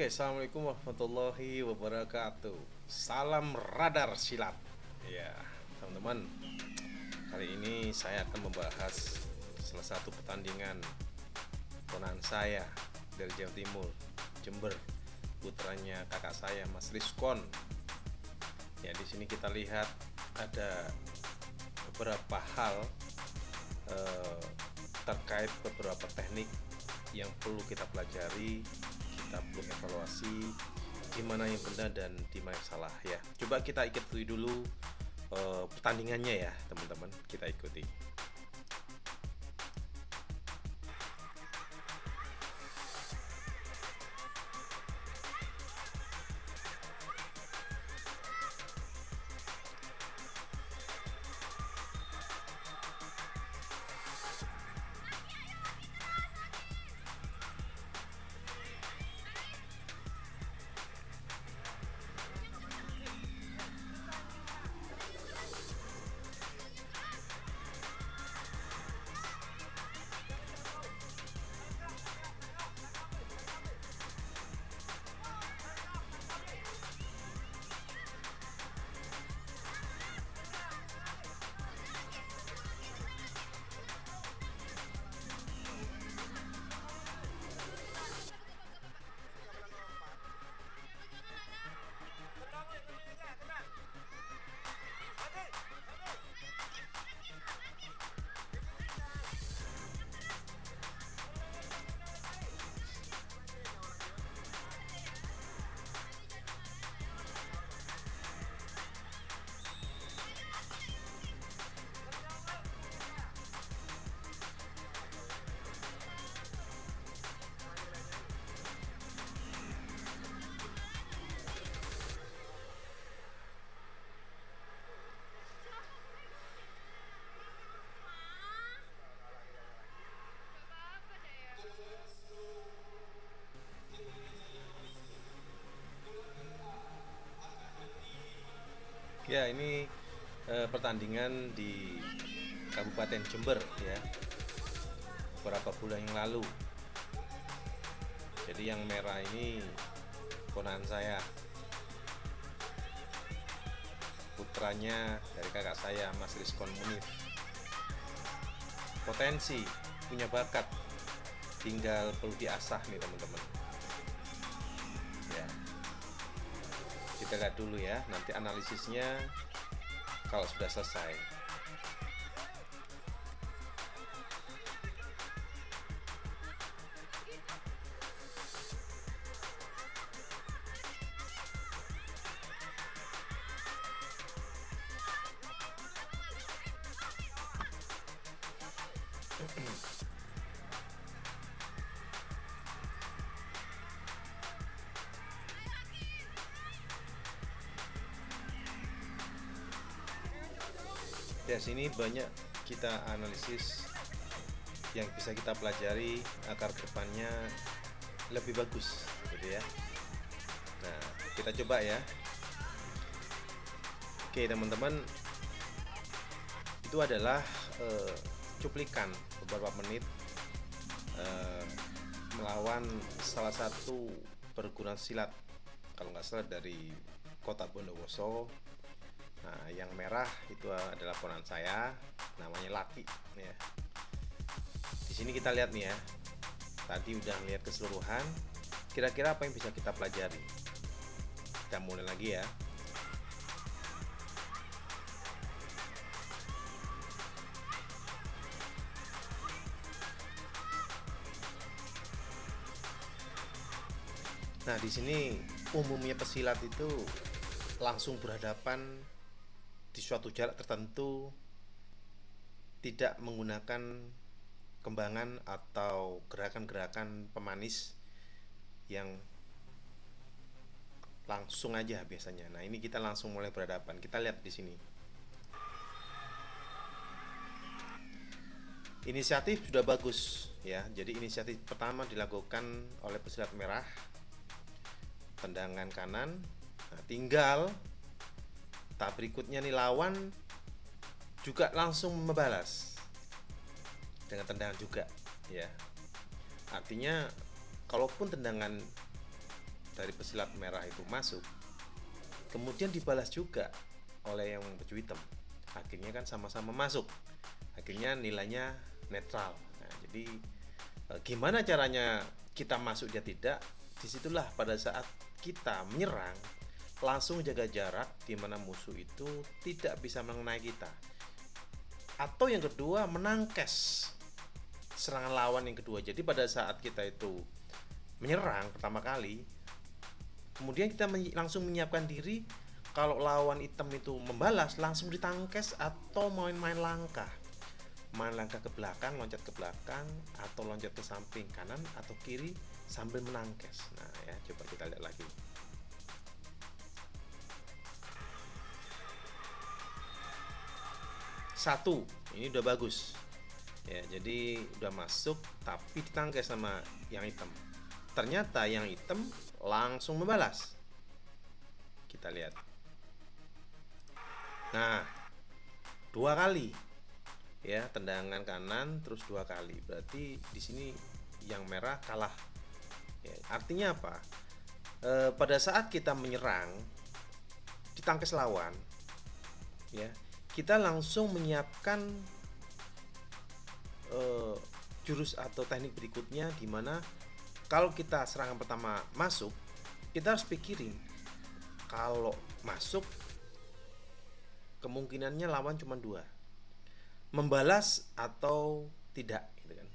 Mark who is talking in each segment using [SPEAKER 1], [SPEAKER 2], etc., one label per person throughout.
[SPEAKER 1] Oke, assalamualaikum warahmatullahi wabarakatuh. Salam radar silat. Ya, teman-teman, kali ini saya akan membahas salah satu pertandingan ponakan saya dari Jawa Timur, Jember, putranya kakak saya, Mas Rizkon. Ya, di sini kita lihat ada beberapa hal eh, terkait beberapa teknik yang perlu kita pelajari, kita perlu evaluasi di mana yang benar dan di mana yang salah ya. Coba kita ikuti dulu pertandingannya ya, teman-teman. Kita ikuti. Ya, ini pertandingan di Kabupaten Jember ya, beberapa bulan yang lalu. Jadi yang merah ini ponakan saya, putranya dari kakak saya, Mas Rizkon Munif. Potensi, punya bakat, tinggal perlu diasah nih teman-teman. Ya, kita lihat dulu ya, nanti analisisnya kalau sudah selesai. Ya, sini banyak kita analisis yang bisa kita pelajari agar kedepannya lebih bagus, gitu ya. Nah, kita coba ya. Oke, teman-teman, itu adalah cuplikan beberapa menit eh, melawan salah satu perguruan silat, kalau nggak salah dari kota Bondowoso. Nah, yang merah itu adalah ponakan saya, namanya Laki ya. Di sini kita lihat nih ya. Tadi udah lihat keseluruhan. Kira-kira apa yang bisa kita pelajari? Kita mulai lagi ya. Nah, di sini umumnya pesilat itu langsung berhadapan di suatu jarak tertentu, tidak menggunakan kembangan atau gerakan-gerakan pemanis yang langsung aja biasanya. Nah, ini kita langsung mulai berhadapan. Kita lihat di sini. Inisiatif sudah bagus ya. Jadi inisiatif pertama dilakukan oleh pesilat merah, tendangan kanan. Nah, tinggal tahap berikutnya nih, lawan juga langsung membalas dengan tendangan juga ya. Artinya kalaupun tendangan dari pesilat merah itu masuk, kemudian dibalas juga oleh yang baju hitam, akhirnya kan sama-sama masuk, akhirnya nilainya netral. Nah, jadi gimana caranya kita masuk dia tidak, disitulah pada saat kita menyerang langsung jaga jarak di mana musuh itu tidak bisa mengenai kita, atau yang kedua menangkes serangan lawan yang kedua. Jadi pada saat kita itu menyerang pertama kali, kemudian kita langsung menyiapkan diri, kalau lawan hitam itu membalas langsung ditangkes, atau main langkah ke belakang, loncat ke belakang, atau loncat ke samping kanan atau kiri sambil menangkes. Nah ya, coba kita lihat lagi. Satu, ini udah bagus ya, jadi udah masuk tapi ditangkes sama yang hitam. Ternyata yang hitam langsung membalas. Kita lihat. Nah, 2 kali ya, tendangan kanan terus 2 kali. Berarti di sini yang merah kalah. Ya, artinya apa? Pada saat kita menyerang ditangkes lawan, ya, kita langsung menyiapkan jurus atau teknik berikutnya, dimana kalau kita serangan pertama masuk, kita harus pikirin kalau masuk kemungkinannya lawan cuma 2, membalas atau tidak, gitu kan.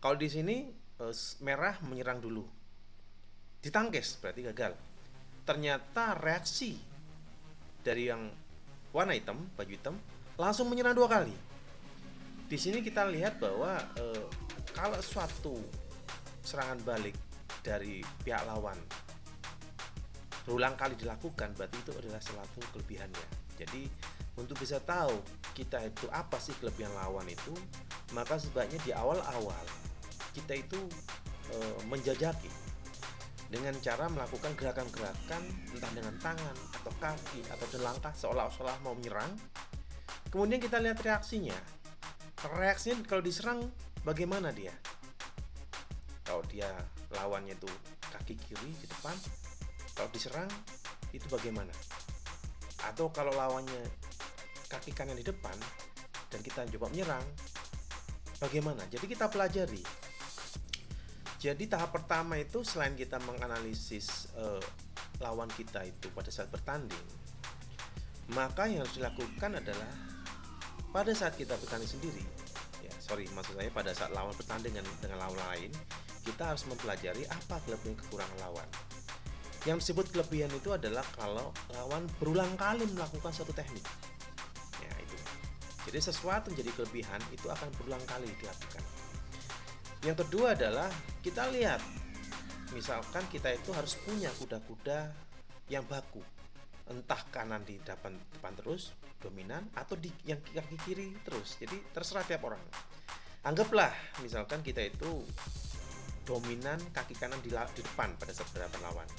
[SPEAKER 1] Kalau di sini merah menyerang dulu, ditangkes berarti gagal. Ternyata reaksi dari yang warna hitam, baju hitam, langsung menyerang 2 kali. Di sini kita lihat bahwa kalau suatu serangan balik dari pihak lawan berulang kali dilakukan, berarti itu adalah suatu kelebihannya. Jadi untuk bisa tahu kita itu apa sih kelebihan lawan itu, maka sebaiknya di awal-awal kita itu menjajaki dengan cara melakukan gerakan-gerakan entah dengan tangan atau kaki atau dengan langkah seolah-olah mau menyerang. Kemudian kita lihat reaksinya. Reaksinya kalau diserang bagaimana dia? Kalau dia lawannya itu kaki kiri di depan, kalau diserang itu bagaimana? Atau kalau lawannya kaki kanan di depan dan kita coba menyerang, bagaimana? Jadi kita pelajari. Jadi tahap pertama itu selain kita menganalisis lawan kita itu pada saat bertanding, maka yang harus dilakukan adalah pada saat kita bertanding sendiri, maksud saya pada saat lawan bertanding dengan lawan lain, kita harus mempelajari apa kelebihan kekurangan lawan. Yang disebut kelebihan itu adalah kalau lawan berulang kali melakukan suatu teknik. Ya itu. Jadi sesuatu menjadi kelebihan itu akan berulang kali dilakukan. Yang kedua adalah kita lihat, misalkan kita itu harus punya kuda-kuda yang baku, entah kanan di depan terus dominan atau di yang kaki kiri terus. Jadi terserah tiap orang. Anggaplah misalkan kita itu dominan kaki kanan di depan pada saat berhadapan lawan.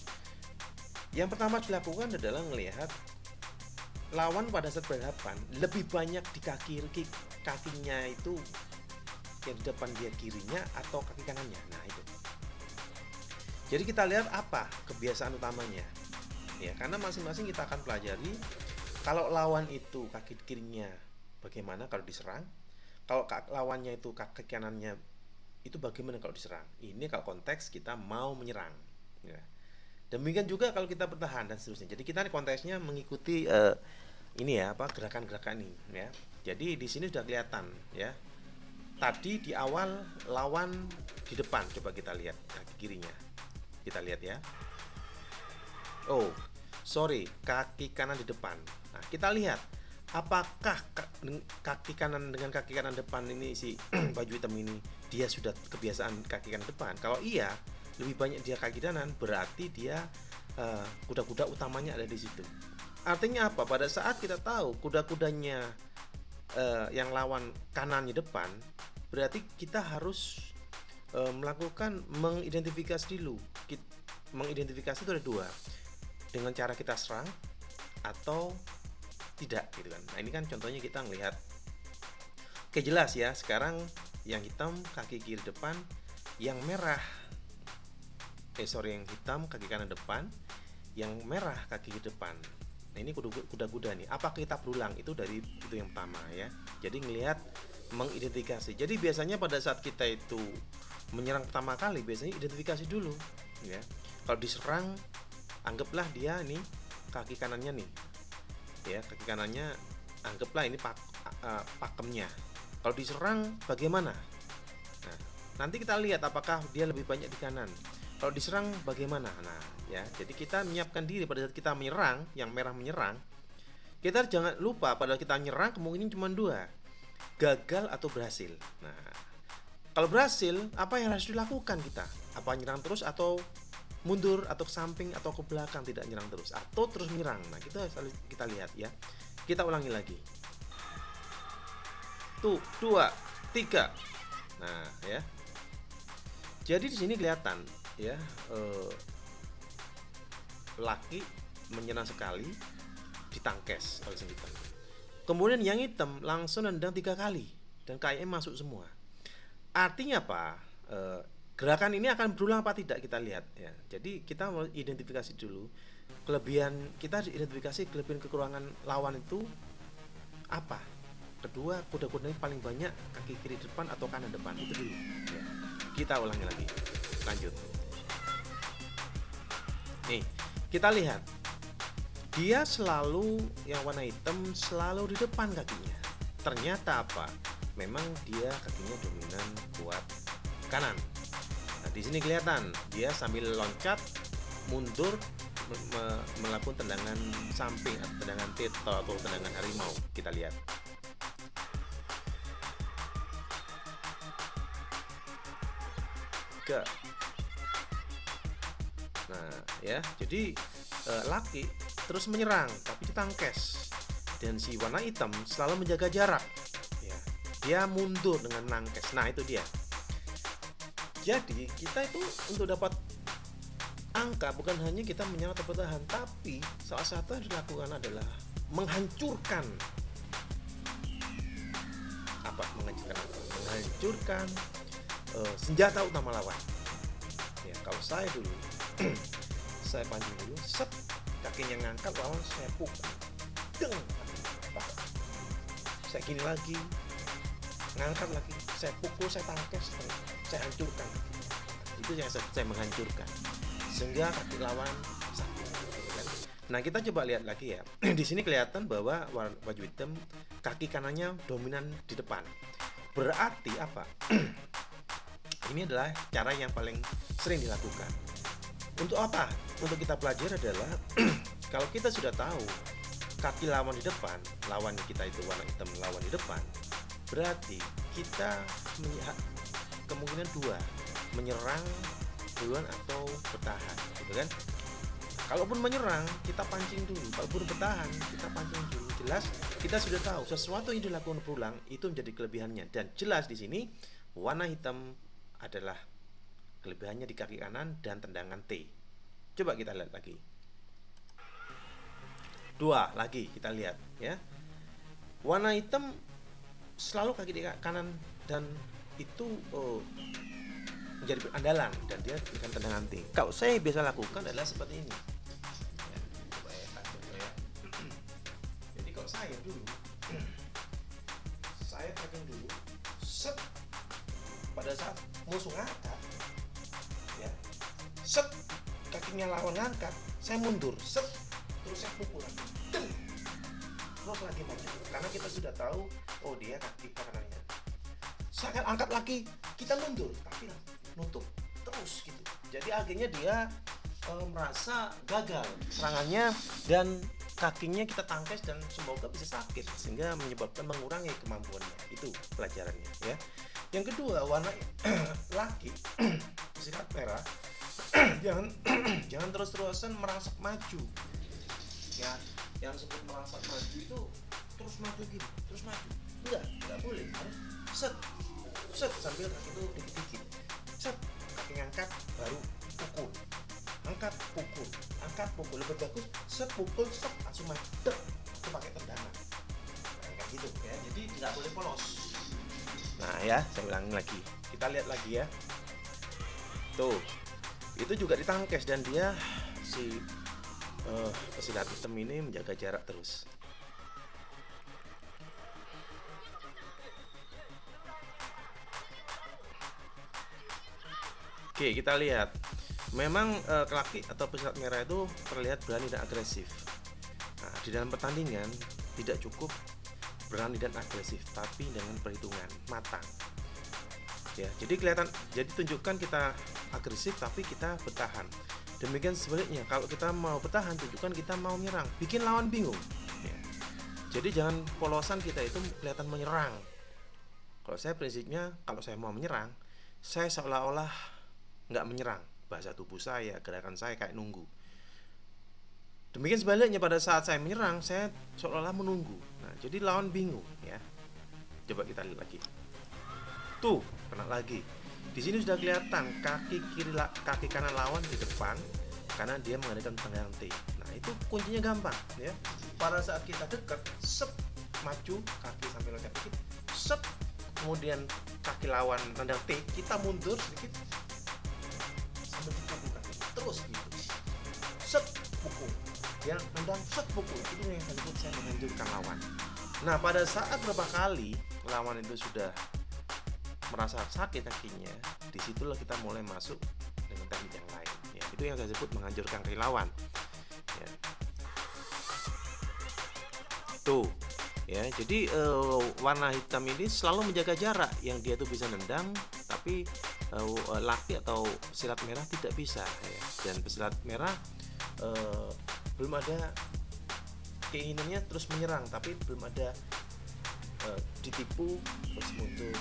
[SPEAKER 1] Yang pertama dilakukan adalah melihat lawan pada saat berhadapan lebih banyak di kakinya itu yang di depan dia kirinya atau kaki kanannya. Nah itu. Jadi kita lihat apa kebiasaan utamanya. Ya, karena masing-masing kita akan pelajari kalau lawan itu kaki kirinya bagaimana kalau diserang, kalau lawannya itu kaki kanannya itu bagaimana kalau diserang. Ini kalau konteks kita mau menyerang. Ya. Demikian juga kalau kita bertahan dan seterusnya. Jadi kita konteksnya mengikuti ini ya, gerakan-gerakan ini ya. Jadi di sini sudah kelihatan ya. Tadi di awal lawan di depan, coba kita lihat kaki kirinya. Kita lihat ya. Oh, sorry, kaki kanan di depan. Nah, kita lihat apakah kaki kanan dengan kaki kanan depan ini si baju hitam ini dia sudah kebiasaan kaki kanan depan. Kalau iya, lebih banyak dia kaki kanan, berarti dia kuda-kuda utamanya ada di situ. Artinya apa? Pada saat kita tahu kuda-kudanya yang lawan kanannya depan, berarti kita harus melakukan mengidentifikasi dulu. Mengidentifikasi itu ada 2, dengan cara kita serang atau tidak, gitu kan. Nah ini kan contohnya kita melihat. Oke, jelas ya. Sekarang yang hitam kaki kiri depan, yang merah yang hitam kaki kanan depan, yang merah kaki depan. Nah, ini kuda-kuda nih. Apa kita berulang? Itu dari itu yang pertama ya. Jadi ngelihat, mengidentifikasi. Jadi biasanya pada saat kita itu menyerang pertama kali, biasanya identifikasi dulu ya. Kalau diserang, anggaplah dia nih kaki kanannya nih ya, kaki kanannya anggaplah ini pakemnya. Kalau diserang bagaimana? Nah, nanti kita lihat apakah dia lebih banyak di kanan. Kalau diserang bagaimana? Nah, ya. Jadi kita menyiapkan diri pada saat kita menyerang, yang merah menyerang. Kita jangan lupa pada kita menyerang kemungkinan cuma dua, gagal atau berhasil. Nah, kalau berhasil, apa yang harus dilakukan kita? Apa nyerang terus atau mundur atau ke samping atau ke belakang, tidak nyerang terus atau terus menyerang? Nah, kita lihat ya. Kita ulangi lagi. Tuh, 2, 3. Nah, ya. Jadi di sini kelihatan ya, laki menyerang sekali, ditangkes oleh sang hitam. Kemudian yang hitam langsung nendang 3 kali dan KM masuk semua. Artinya apa? Gerakan ini akan berulang apa tidak, kita lihat ya. Jadi kita mau identifikasi dulu kelebihan, kita identifikasi kelebihan kekurangan lawan itu apa. Kedua, kuda-kuda ini paling banyak kaki kiri depan atau kanan depan, itu dulu ya. Kita ulangi lagi, lanjut. Nih, kita lihat dia selalu yang warna hitam selalu di depan kakinya. Ternyata apa? Memang dia kakinya dominan kuat kanan. Nah, di sini kelihatan dia sambil loncat mundur melakukan tendangan samping, tendangan teto atau tendangan harimau. Kita lihat. Nah, ya. Jadi laki terus menyerang tapi ditangkes, dan si warna hitam selalu menjaga jarak ya. Dia mundur dengan menangkes. Nah, itu dia. Jadi kita itu untuk dapat angka bukan hanya kita menyerang atau bertahan, tapi salah satu yang dilakukan adalah menghancurkan apa? Menghancurkan senjata utama lawan. Ya, kalau saya dulu saya pancing dulu, set, kakinya ngangkat, lawan saya pukul, deng, saya gini lagi, ngangkat lagi, saya pukul, saya tangkes, saya hancurkan. Itu yang saya menghancurkan sehingga kaki lawan sakit. Nah, kita coba lihat lagi ya. Di sini kelihatan bahwa baju hitam kaki kanannya dominan di depan. Berarti apa? Ini adalah cara yang paling sering dilakukan. Untuk apa? Untuk kita pelajari adalah kalau kita sudah tahu kaki lawan di depan, lawan kita itu warna hitam lawan di depan, berarti kita melihat kemungkinan dua, menyerang duluan atau bertahan, gitu kan? Kalaupun menyerang, kita pancing dulu. Kalaupun bertahan, kita pancing dulu. Jelas kita sudah tahu sesuatu yang dilakukan berulang itu menjadi kelebihannya, dan jelas di sini warna hitam adalah kelebihannya di kaki kanan dan tendangan T. Coba kita lihat lagi. 2 lagi kita lihat ya. Warna hitam selalu kaki kanan dan itu menjadi andalan dan dia berikan tendangan T. Kalau saya biasa lakukan adalah seperti ini. Ya, coba ya. Jadi kalau saya dulu saya tracking dulu, set, pada saat musuh ngangkat ya, set, kakinya lawan ngangkat, saya mundur, set, terus saya pukul lagi, terus lagi maju, karena kita sudah tahu, oh dia kaki kanannya. Saya akan angkat lagi, kita mundur, tapi nutup terus gitu. Jadi akhirnya dia merasa gagal serangannya dan kakinya kita tangkes dan semoga bisa sakit sehingga menyebabkan mengurangi kemampuannya. Itu pelajarannya ya. Yang kedua, warna laki bersikat merah jangan terus-terusan merangsek maju ya. Yang disebut merangsek maju itu terus maju gitu, terus maju, enggak boleh. Harus set sambil kaki itu dikit-dikit, set, kaki ngangkat baru pukul, angkat pukul, angkat pukul. Lebih bagus set, pukul, set, langsung maju, itu pakai tendangan kayak gitu ya. Jadi tidak boleh polos. Nah ya, saya ulangi lagi, kita lihat lagi ya. Tuh, itu juga ditangkes, dan dia si pesilat hitam ini menjaga jarak terus. Oke, kita lihat. Memang Kaki atau pesilat merah itu terlihat berani dan agresif. Nah, di dalam pertandingan tidak cukup berani dan agresif, tapi dengan perhitungan matang. Ya, jadi tunjukkan kita agresif tapi kita bertahan. Demikian sebaliknya, kalau kita mau bertahan, tunjukkan kita mau menyerang, bikin lawan bingung. Ya. Jadi jangan polosan kita itu kelihatan menyerang. Kalau saya prinsipnya, kalau saya mau menyerang, saya seolah-olah nggak menyerang, bahasa tubuh saya, gerakan saya kayak nunggu. Demikian sebaliknya, pada saat saya menyerang, saya seolah-olah menunggu. Nah, jadi lawan bingung ya. Coba kita lihat lagi. Tuh, kena lagi. Di sini sudah kelihatan kaki kanan lawan di depan karena dia mengadakan tendangan T. Nah, itu kuncinya gampang ya. Pada saat kita dekat, sep, maju, kaki sampai loncat dikit, sep, kemudian kaki lawan tendang T, kita mundur sedikit, sambil kita buka terus gitu, set, pukul, yang tendang, set, pukul. Itu yang disebut saya menghancurkan lawan. Nah, pada saat berapa kali lawan itu sudah merasa sakit kakinya, disitulah kita mulai masuk dengan teknik yang lain ya. Itu yang saya sebut menghancurkan kaki lawan ya. Tuh ya, jadi warna hitam ini selalu menjaga jarak, yang dia tuh bisa nendang, tapi Laki atau silat merah tidak bisa ya. Dan pesilat merah belum ada keinginannya terus menyerang, tapi belum ada ditipu terus mundur,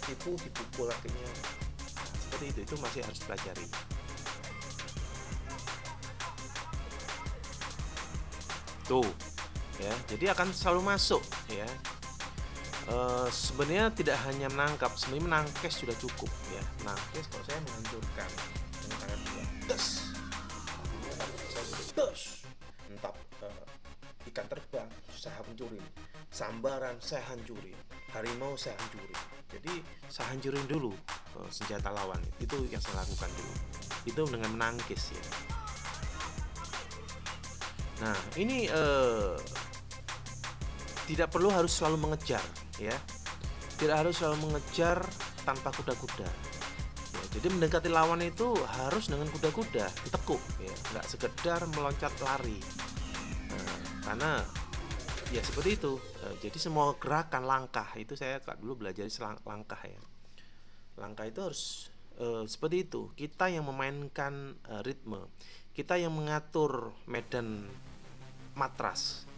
[SPEAKER 1] tipu dipukul akhirnya. Nah, seperti itu masih harus pelajari. Tuh ya, jadi akan selalu masuk ya. Sebenarnya tidak hanya menangkap, sebenarnya menangkes sudah cukup ya. Menangkes kalau saya menghancurkan dengan tangan dua, des, entap ikan terbang saya hancurin, sambaran saya hancurin, harimau saya hancurin. Jadi saya hancurin dulu senjata lawan. Itu yang saya lakukan dulu. Itu dengan menangkis ya. Nah, ini tidak perlu harus selalu mengejar ya. Tidak harus selalu mengejar tanpa kuda-kuda. Ya, jadi mendekati lawan itu harus dengan kuda-kuda, ditekuk ya, nggak sekedar meloncat lari. Nah, karena ya seperti itu. Jadi semua gerakan langkah itu saya dulu belajar langkah ya. Langkah itu harus seperti itu. Kita yang memainkan ritme, kita yang mengatur medan matras.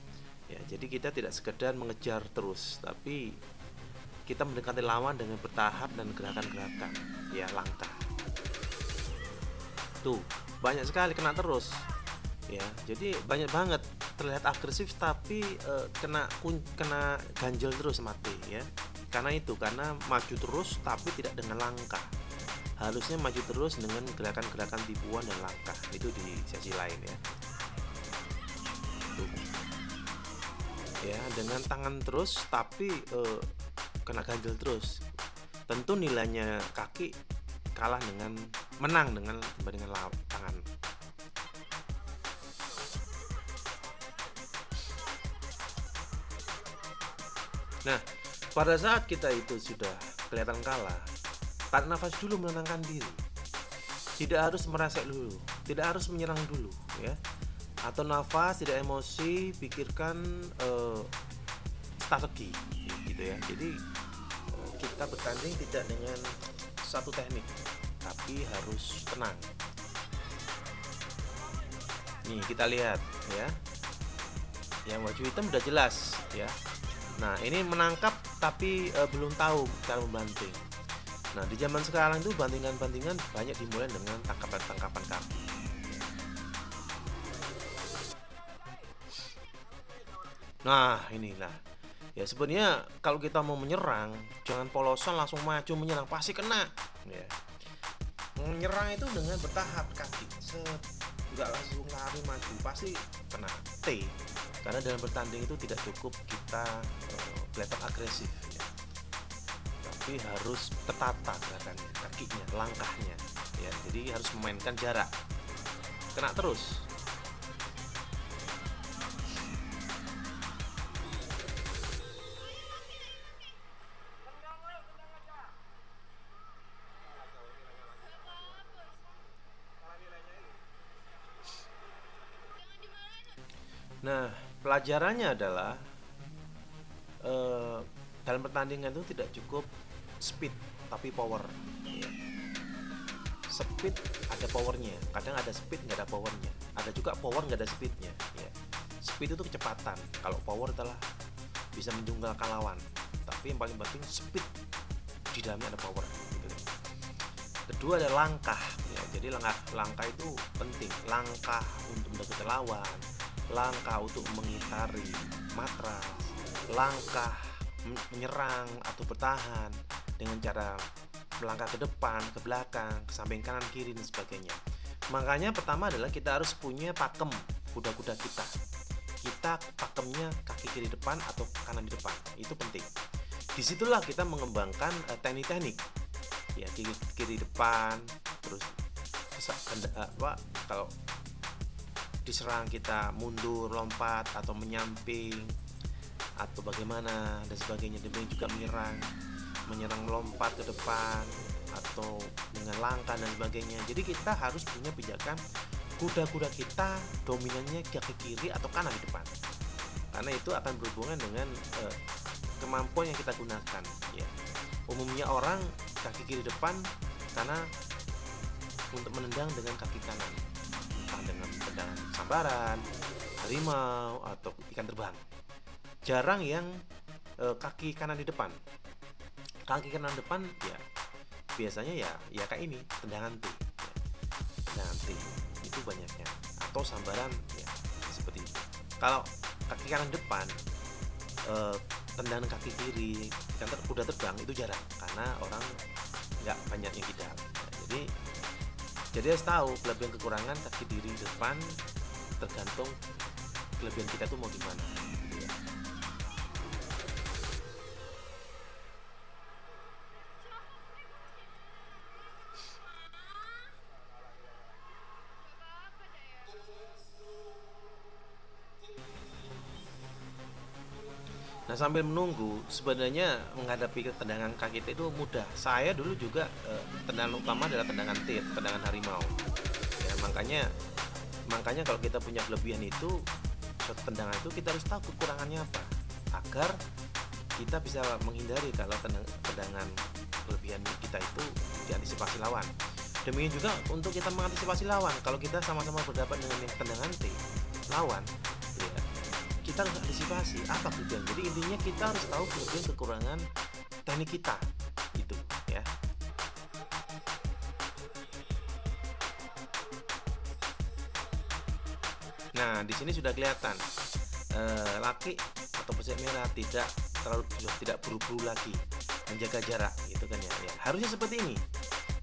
[SPEAKER 1] Ya, jadi kita tidak sekedar mengejar terus, tapi kita mendekati lawan dengan bertahap dan gerakan-gerakan ya, langkah. Tuh, banyak sekali kena terus. Ya, jadi banyak banget terlihat agresif tapi kena ganjel terus mati ya. Karena maju terus tapi tidak dengan langkah. Harusnya maju terus dengan gerakan-gerakan tipuan dan langkah. Itu di sesi lain ya. Tuh. Ya, dengan tangan terus tapi kena ganjel terus. Tentu nilainya kaki kalah dengan menang dengan dibandingkan tangan. Nah, pada saat kita itu sudah kelihatan kalah, tarik nafas dulu, menenangkan diri. Tidak harus merasek dulu, tidak harus menyerang dulu ya. Atau nafas, tidak emosi, pikirkan strategi gitu ya. Jadi kita bertanding tidak dengan satu teknik, tapi harus tenang. Nih kita lihat ya, yang baju hitam udah jelas ya. Nah, ini menangkap tapi belum tahu cara membanting. Nah, di zaman sekarang itu bantingan-bantingan banyak dimulai dengan tangkapan-tangkapan kaki. Nah, inilah. Ya, sebenarnya kalau kita mau menyerang, jangan polosan langsung maju menyerang, pasti kena. Ya. Menyerang itu dengan bertahap kaki. Enggak langsung lari maju, pasti kena T. Karena dalam bertanding itu tidak cukup kita kelihatan agresif ya. tapi harus tertata gerakannya, kakinya, langkahnya, ya. Jadi harus memainkan jarak. Kena terus. Nah, pelajarannya adalah eh, dalam pertandingan itu tidak cukup speed tapi power, ya. Speed ada powernya, kadang ada speed nggak ada powernya, ada juga power nggak ada speednya, ya. Speed itu kecepatan, kalau power adalah bisa menjungkalkan lawan, tapi yang paling penting speed, di dalamnya ada power, gitu. Kedua ada langkah, ya. Jadi langkah itu penting, langkah untuk mendekati lawan, langkah untuk mengitari matras, langkah menyerang atau bertahan dengan cara melangkah ke depan, ke belakang, ke samping kanan, kiri, dan sebagainya. Makanya pertama adalah kita harus punya pakem kuda-kuda kita. Kita pakemnya kaki kiri depan atau kanan di depan, itu penting. Disitulah kita mengembangkan teknik-teknik, ya, kiri depan, terus kalau diserang kita mundur, lompat, atau menyamping, atau bagaimana dan sebagainya. Demikian juga menyerang lompat ke depan atau dengan langkah dan sebagainya. Jadi kita harus punya pijakan kuda-kuda kita dominannya kaki kiri atau kanan di depan, karena itu akan berhubungan dengan kemampuan yang kita gunakan, ya. Umumnya orang kaki kiri depan karena untuk menendang dengan kaki kanan, entah dengan tendangan sambaran, harimau, atau ikan terbang. Jarang yang kaki kanan di depan. Kaki kanan depan, ya biasanya ya kayak ini, tendangan T, ya. Tendangan T itu banyaknya, atau sambaran, ya, seperti itu. Kalau kaki kanan depan, tendangan kaki kiri, kuda terbang itu jarang, karena orang nggak banyak yang tidak. Ya, jadi harus tahu kelebihan kekurangan kaki kiri depan, tergantung kelebihan kita tuh mau gimana, gitu ya. Nah, sambil menunggu, sebenarnya menghadapi tendangan kaki itu mudah. Saya dulu juga tendangan utama adalah tendangan tir, tendangan harimau. Ya, makanya kalau kita punya kelebihan itu, suatu tendangan itu kita harus tahu kekurangannya apa, agar kita bisa menghindari kalau tendangan kelebihan kita itu diantisipasi lawan. Demikian juga untuk kita mengantisipasi lawan, kalau kita sama-sama berhadapan dengan yang tendangan T lawan, ya, kita harus antisipasi apa kelebihan. Jadi intinya kita harus tahu kelebihan kekurangan teknik kita, gitu, ya. Nah, di sini sudah kelihatan laki atau peserta merah sudah tidak buru-buru lagi menjaga jarak, gitu kan, ya. Harusnya seperti ini.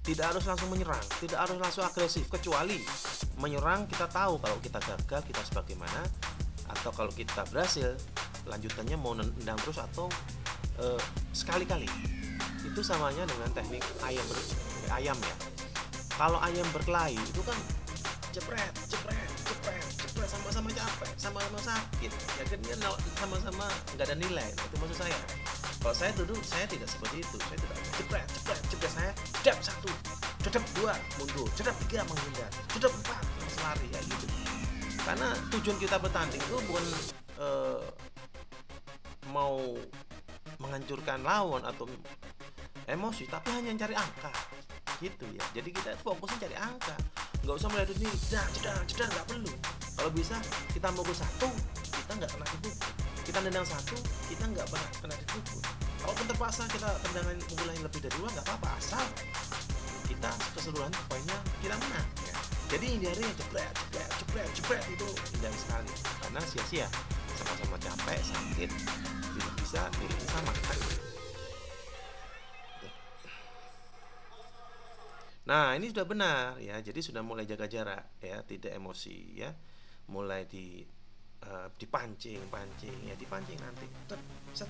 [SPEAKER 1] Tidak harus langsung menyerang, tidak harus langsung agresif, kecuali menyerang kita tahu kalau kita gagal kita sebagaimana, atau kalau kita berhasil lanjutannya mau nendang terus atau sekali-kali. Itu samanya dengan teknik ayam, ya. Kalau ayam berkelahi itu kan jepret, sama-sama capek, sama-sama sakit, ya kan, sama-sama nggak ada nilai. Nah, itu maksud saya. Kalau saya dulu, saya tidak seperti itu. Saya tidak jepret, saya jedap satu, jedap dua, mundur, jedap tiga, menghindar, jedap empat, langsung lari, ya gitu. Karena tujuan kita bertanding itu bukan mau menghancurkan lawan atau emosi, tapi hanya cari angka, gitu, ya. Jadi kita fokusnya cari angka, nggak usah melihat ini jedar, nggak perlu. Kalau bisa kita mogok satu, kita nggak kena dipukul. Kita nendang satu, kita nggak pernah kena dipukul. Kalaupun terpaksa kita tendangan pukulan lebih dari dua, nggak apa-apa, asal kita keseluruhan poinnya kita menang, ya. Jadi hindari yang jepret itu, hindari sekali, karena sia-sia, sama-sama capek, sakit, tidak bisa miliknya sama kan. Nah, ini sudah benar, ya. Jadi sudah mulai jaga jarak, ya, tidak emosi, ya. Mulai dipancing, ya, dipancing nanti, set,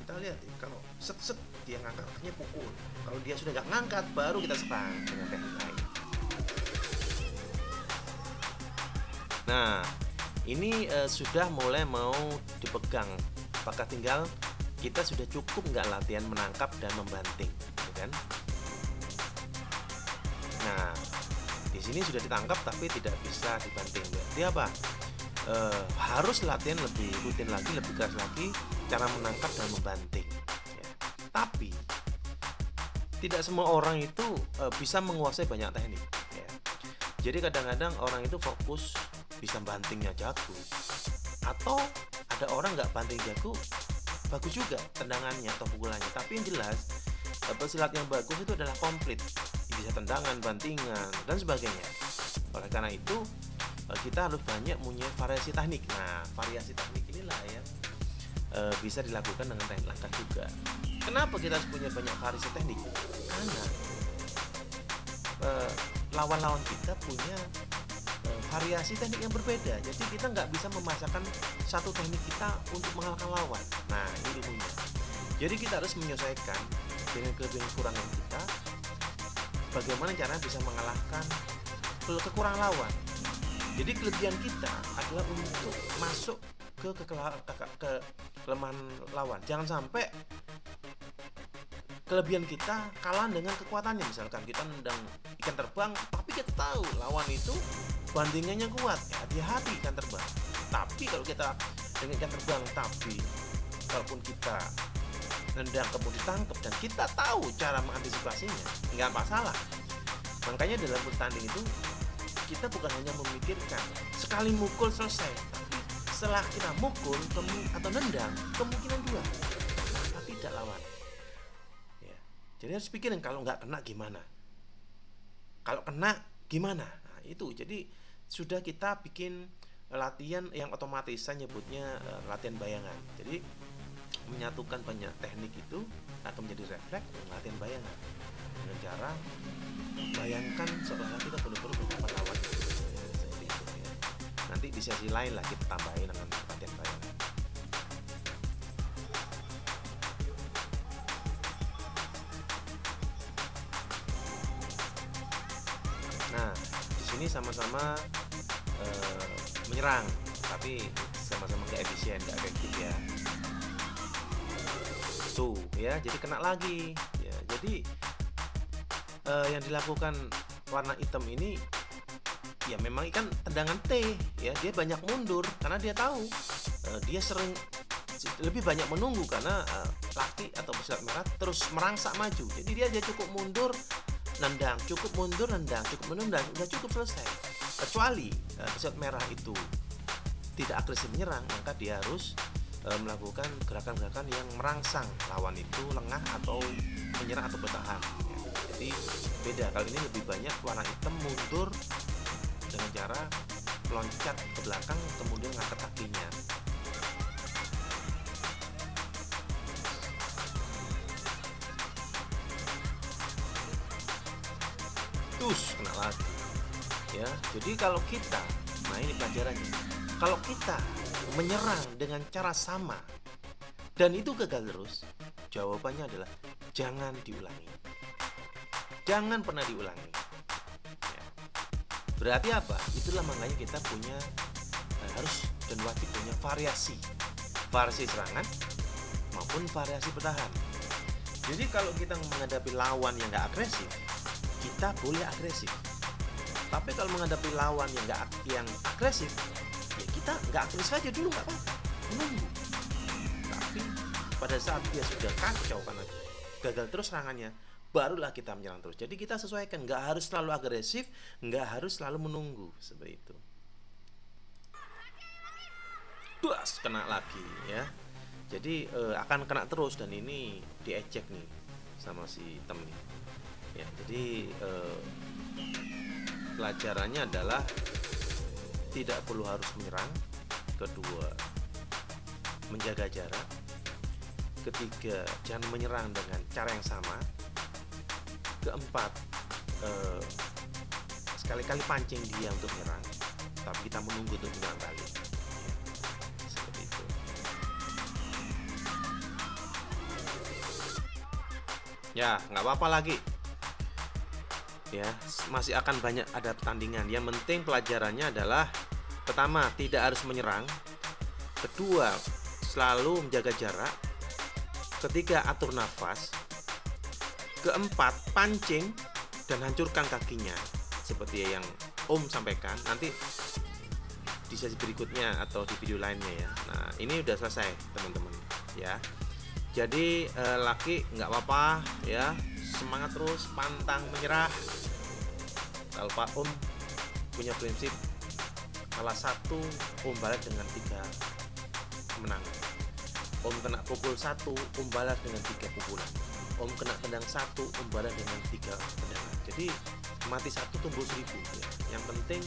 [SPEAKER 1] kita lihat kalau set dia ngangkat kakinya pukul. Kalau dia sudah nggak ngangkat, baru kita serang dengan teknik lain. Nah, ini sudah mulai mau dipegang. Apakah tinggal kita sudah cukup nggak latihan menangkap dan membanting, gitu kan? Nah, di sini sudah ditangkap tapi tidak bisa dibanting. Berarti apa? Harus latihan lebih rutin lagi, lebih keras lagi cara menangkap dan membanting. Ya. Tapi tidak semua orang itu bisa menguasai banyak teknik. Ya. Jadi kadang-kadang orang itu fokus bisa bantingnya jago, atau ada orang nggak banting jago, bagus juga tendangannya atau pukulannya. Tapi yang jelas pesilat yang bagus itu adalah komplit, bisa tendangan, bantingan dan sebagainya. Oleh karena itu kita harus banyak punya variasi teknik. Nah, variasi teknik inilah yang bisa dilakukan dengan teknik langkah juga. Kenapa kita harus punya banyak variasi teknik? Karena lawan-lawan kita punya variasi teknik yang berbeda. Jadi kita nggak bisa memaksakan satu teknik kita untuk mengalahkan lawan. Nah, ini ilmunya. Jadi kita harus menyesuaikan dengan kelebihan kekurangan kita. Bagaimana caranya bisa mengalahkan kekurangan lawan. Jadi kelebihan kita adalah untuk masuk ke kelemahan lawan. Jangan sampai kelebihan kita kalah dengan kekuatannya. Misalkan kita nendang ikan terbang, tapi kita tahu lawan itu bandingannya kuat. Ya, hati-hati ikan terbang. Tapi kalau kita dengan ikan terbang, tapi kalaupun kita nendang kemudian ditangkap dan kita tahu cara mengantisipasinya, nggak masalah. Makanya dalam bertanding itu kita bukan hanya memikirkan sekali mukul selesai, tapi setelah kita mukul atau nendang, kemungkinan dua kenapa tidak lawan. Ya. Jadi harus pikirin kalau nggak kena gimana, kalau kena gimana. Nah, itu jadi sudah kita bikin latihan yang otomatis, saya nyebutnya latihan bayangan. Jadi menyatukan banyak teknik itu akan menjadi refleks latihan bayangan dengan cara bayangkan seolah kita perlu beberapa lawan seperti itu ya. Nanti di sesi lain lah kita tambahin dengan latihan bayangan. Nah, di sini sama-sama menyerang, tapi sama-sama nggak efisien, nggak efektif ya. Tuh ya, jadi kena lagi ya. Jadi yang dilakukan warna hitam ini ya memang ikan tendangan T ya, dia banyak mundur karena dia tahu dia sering lebih banyak menunggu karena laki atau pesilat merah terus merangsak maju. Jadi dia cukup mundur nendang, cukup mundur nendang, cukup menendang, udah cukup selesai. Kecuali pesilat merah itu tidak agresif menyerang, maka dia harus melakukan gerakan-gerakan yang merangsang lawan itu lengah atau menyerang atau bertahan ya. Jadi beda, kali ini lebih banyak warna hitam mundur dengan cara loncat ke belakang kemudian ngangkat kakinya. Terus kena lagi ya. Jadi kalau kita, nah ini pelajarannya, kalau kita menyerang dengan cara sama dan itu gagal terus, jawabannya adalah jangan diulangi. Jangan pernah diulangi ya. Berarti apa? Itulah makanya kita punya harus dan wajib punya variasi serangan maupun variasi bertahan. Jadi kalau kita menghadapi lawan yang nggak agresif, kita boleh agresif. Tapi kalau menghadapi lawan yang agresif, ya kita nggak agresif saja dulu, nggak apa-apa, menunggu. Tapi pada saat dia sudah kacau karena gagal terus serangannya, barulah kita menyerang terus. Jadi kita sesuaikan, nggak harus selalu agresif, nggak harus selalu menunggu seperti itu. Das, kena lagi ya. Jadi akan kena terus dan ini diejek nih sama si hitam nih. Ya, jadi pelajarannya adalah tidak perlu harus menyerang. Kedua, menjaga jarak. Ketiga, jangan menyerang dengan cara yang sama. Keempat, sekali-kali pancing dia untuk menyerang, tapi kita menunggu untuk menyerang kali. Seperti itu. Ya nggak apa-apa lagi ya, masih akan banyak ada pertandingan. Yang penting pelajarannya adalah pertama tidak harus menyerang, kedua selalu menjaga jarak, ketiga atur nafas, keempat pancing dan hancurkan kakinya seperti yang Om sampaikan nanti di sesi berikutnya atau di video lainnya ya. Nah ini udah selesai teman-teman ya. Jadi laki nggak apa-apa ya, semangat terus, pantang menyerah. Kalau Pak Om punya prinsip kalah satu, Om balas dengan 3 kemenangan. Om kena pukul 1, Om balas dengan 3 pukulan. Om kena tendang 1, Om balas dengan 3 tendangan. Jadi mati 1 tumbuh 1000 ya. Yang penting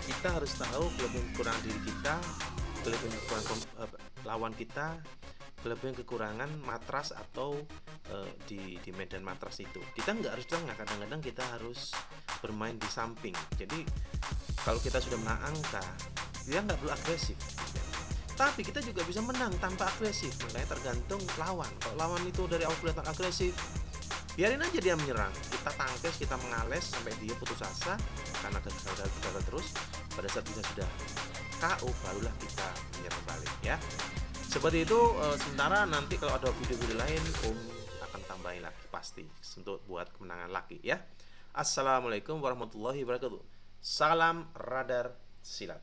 [SPEAKER 1] kita harus tahu kelebihan kekurangan diri kita, kelebihan kekurangan lawan kita, kelebihan kekurangan matras atau di medan matras itu. Kita nggak harus tengah, kadang-kadang kita harus bermain di samping. Jadi kalau kita sudah menang angka, kita nggak perlu agresif. Tapi kita juga bisa menang tanpa agresif. Makanya tergantung lawan. Kalau lawan itu dari awal kelihatan agresif, biarin aja dia menyerang. Kita tangkis, kita mengales sampai dia putus asa karena gagal terus. Pada saat kita sudah KO, barulah kita menyerang balik ya. Seperti itu. Sementara nanti kalau ada video-video lain, Om akan tambahin lagi pasti untuk buat kemenangan laki ya. Assalamualaikum warahmatullahi wabarakatuh. Salam radar silat.